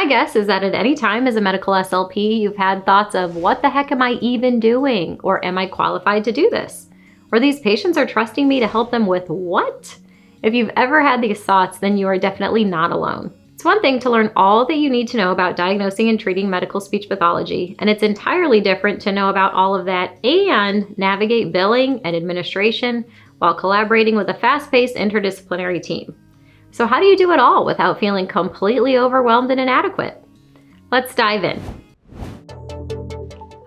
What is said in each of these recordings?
My guess is that at any time as a medical SLP, you've had thoughts of, what the heck am I even doing? Or am I qualified to do this? Or these patients are trusting me to help them with what? If you've ever had these thoughts, then you are definitely not alone. It's one thing to learn all that you need to know about diagnosing and treating medical speech pathology, and it's entirely different to know about all of that and navigate billing and administration while collaborating with a fast-paced interdisciplinary team. So how do you do it all without feeling completely overwhelmed and inadequate? Let's dive in.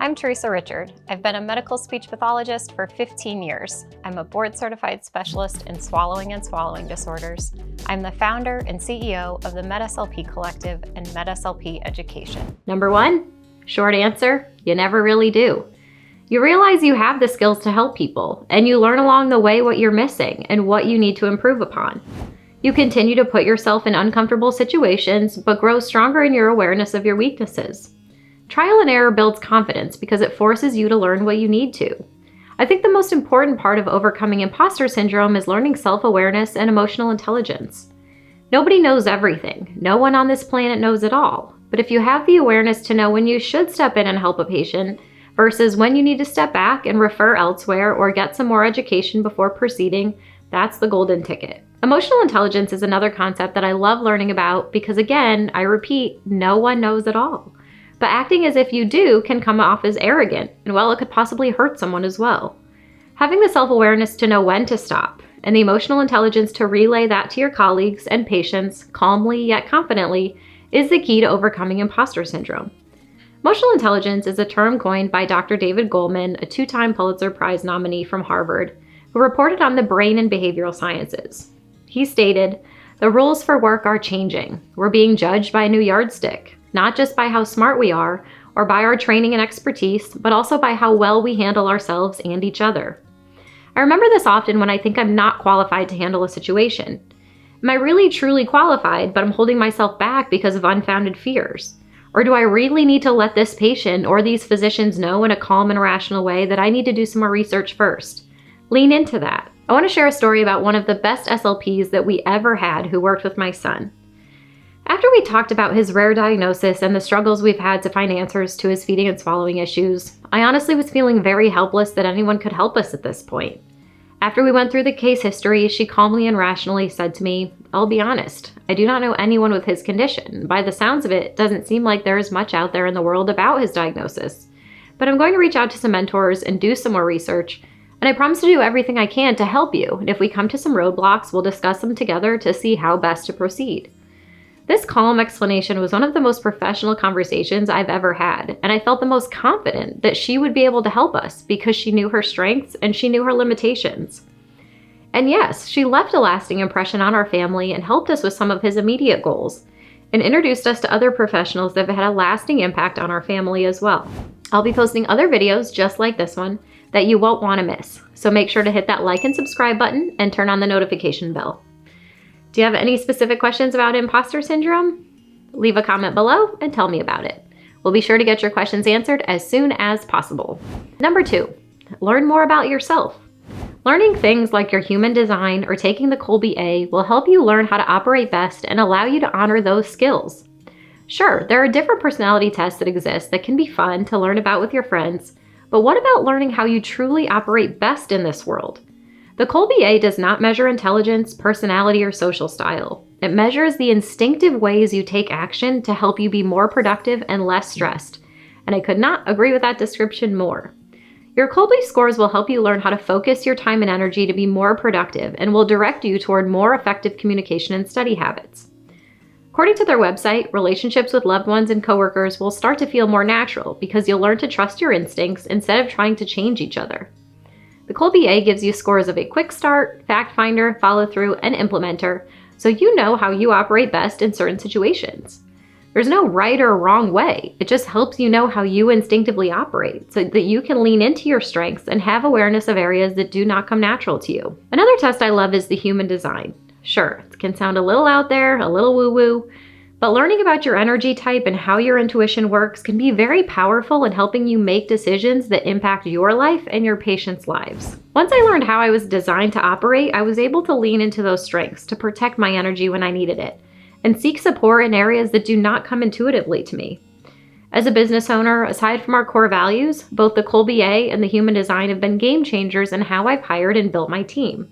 I'm Theresa Richard. I've been a medical speech pathologist for 15 years. I'm a board-certified specialist in swallowing and swallowing disorders. I'm the founder and CEO of the MedSLP Collective and MedSLP Education. Number one, short answer, you never really do. You realize you have the skills to help people, and you learn along the way what you're missing and what you need to improve upon. You continue to put yourself in uncomfortable situations, but grow stronger in your awareness of your weaknesses. Trial and error builds confidence because it forces you to learn what you need to. I think the most important part of overcoming imposter syndrome is learning self-awareness and emotional intelligence. Nobody knows everything. No one on this planet knows it all. But if you have the awareness to know when you should step in and help a patient versus when you need to step back and refer elsewhere or get some more education before proceeding, that's the golden ticket. Emotional intelligence is another concept that I love learning about because, again, I repeat, no one knows it all. But acting as if you do can come off as arrogant, and well, it could possibly hurt someone as well. Having the self-awareness to know when to stop, and the emotional intelligence to relay that to your colleagues and patients calmly yet confidently is the key to overcoming imposter syndrome. Emotional intelligence is a term coined by Dr. David Goleman, a 2-time Pulitzer Prize nominee from Harvard, who reported on the brain and behavioral sciences. He stated, "The rules for work are changing. We're being judged by a new yardstick, not just by how smart we are or by our training and expertise, but also by how well we handle ourselves and each other." I remember this often when I think I'm not qualified to handle a situation. Am I really truly qualified, but I'm holding myself back because of unfounded fears? Or do I really need to let this patient or these physicians know in a calm and rational way that I need to do some more research first? Lean into that. I want to share a story about one of the best SLPs that we ever had who worked with my son. After we talked about his rare diagnosis and the struggles we've had to find answers to his feeding and swallowing issues, I honestly was feeling very helpless that anyone could help us at this point. After we went through the case history, she calmly and rationally said to me, "I'll be honest, I do not know anyone with his condition. By the sounds of it, it doesn't seem like there is much out there in the world about his diagnosis. But I'm going to reach out to some mentors and do some more research, and I promise to do everything I can to help you, and if we come to some roadblocks, we'll discuss them together to see how best to proceed." This calm explanation was one of the most professional conversations I've ever had, and I felt the most confident that she would be able to help us because she knew her strengths and she knew her limitations. And yes, she left a lasting impression on our family and helped us with some of his immediate goals, and introduced us to other professionals that have had a lasting impact on our family as well. I'll be posting other videos just like this one that you won't want to miss, so make sure to hit that like and subscribe button and turn on the notification bell. Do you have any specific questions about imposter syndrome? Leave a comment below and tell me about it. We'll be sure to get your questions answered as soon as possible. Number 2, learn more about yourself. Learning things like your human design or taking the Kolbe A will help you learn how to operate best and allow you to honor those skills. Sure, there are different personality tests that exist that can be fun to learn about with your friends, but what about learning how you truly operate best in this world? The Kolbe A does not measure intelligence, personality, or social style. It measures the instinctive ways you take action to help you be more productive and less stressed, and I could not agree with that description more. Your Kolbe scores will help you learn how to focus your time and energy to be more productive and will direct you toward more effective communication and study habits. According to their website, relationships with loved ones and coworkers will start to feel more natural because you'll learn to trust your instincts instead of trying to change each other. The Kolbe A gives you scores of a quick start, fact finder, follow through, and implementer, so you know how you operate best in certain situations. There's no right or wrong way. It just helps you know how you instinctively operate so that you can lean into your strengths and have awareness of areas that do not come natural to you. Another test I love is the human design. Sure, it can sound a little out there, a little woo-woo, but learning about your energy type and how your intuition works can be very powerful in helping you make decisions that impact your life and your patients' lives. Once I learned how I was designed to operate, I was able to lean into those strengths to protect my energy when I needed it, and seek support in areas that do not come intuitively to me. As a business owner, aside from our core values, both the Colby A and the human design have been game changers in how I've hired and built my team.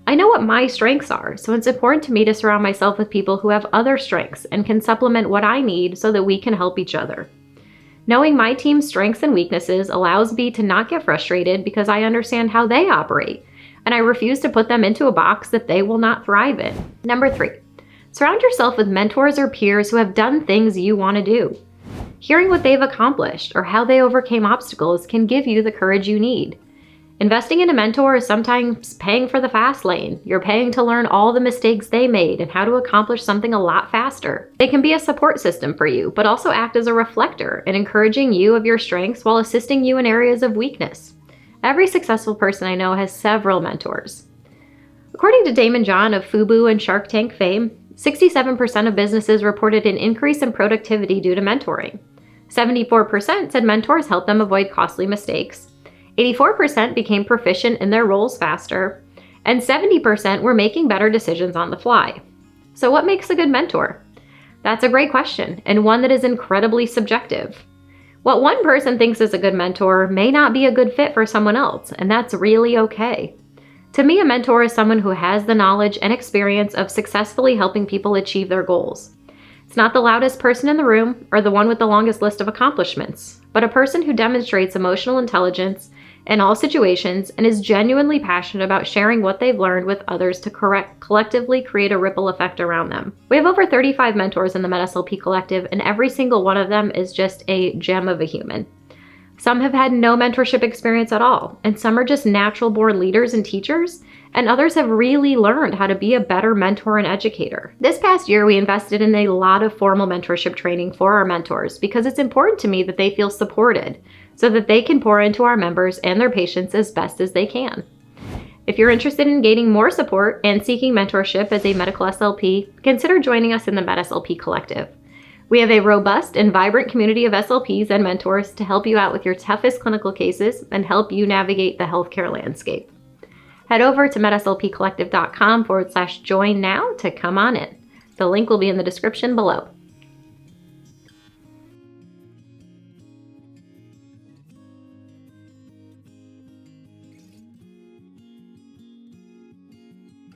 I know what my strengths are, so it's important to me to surround myself with people who have other strengths and can supplement what I need so that we can help each other. Knowing my team's strengths and weaknesses allows me to not get frustrated because I understand how they operate, and I refuse to put them into a box that they will not thrive in. Number 3, surround yourself with mentors or peers who have done things you want to do. Hearing what they've accomplished or how they overcame obstacles can give you the courage you need. Investing in a mentor is sometimes paying for the fast lane. You're paying to learn all the mistakes they made and how to accomplish something a lot faster. They can be a support system for you, but also act as a reflector in encouraging you of your strengths while assisting you in areas of weakness. Every successful person I know has several mentors. According to Damon John of FUBU and Shark Tank fame, 67% of businesses reported an increase in productivity due to mentoring. 74% said mentors helped them avoid costly mistakes. 84% became proficient in their roles faster, and 70% were making better decisions on the fly. So what makes a good mentor? That's a great question, and one that is incredibly subjective. What one person thinks is a good mentor may not be a good fit for someone else, and that's really okay. To me, a mentor is someone who has the knowledge and experience of successfully helping people achieve their goals. It's not the loudest person in the room or the one with the longest list of accomplishments, but a person who demonstrates emotional intelligence in all situations and is genuinely passionate about sharing what they've learned with others to collectively create a ripple effect around them. We have over 35 mentors in the MedSLP Collective, and every single one of them is just a gem of a human. Some have had no mentorship experience at all, and some are just natural-born leaders and teachers, and others have really learned how to be a better mentor and educator. This past year, we invested in a lot of formal mentorship training for our mentors because it's important to me that they feel supported so that they can pour into our members and their patients as best as they can. If you're interested in gaining more support and seeking mentorship as a medical SLP, consider joining us in the MedSLP Collective. We have a robust and vibrant community of SLPs and mentors to help you out with your toughest clinical cases and help you navigate the healthcare landscape. Head over to medslpcollective.com/join now to come on in. The link will be in the description below.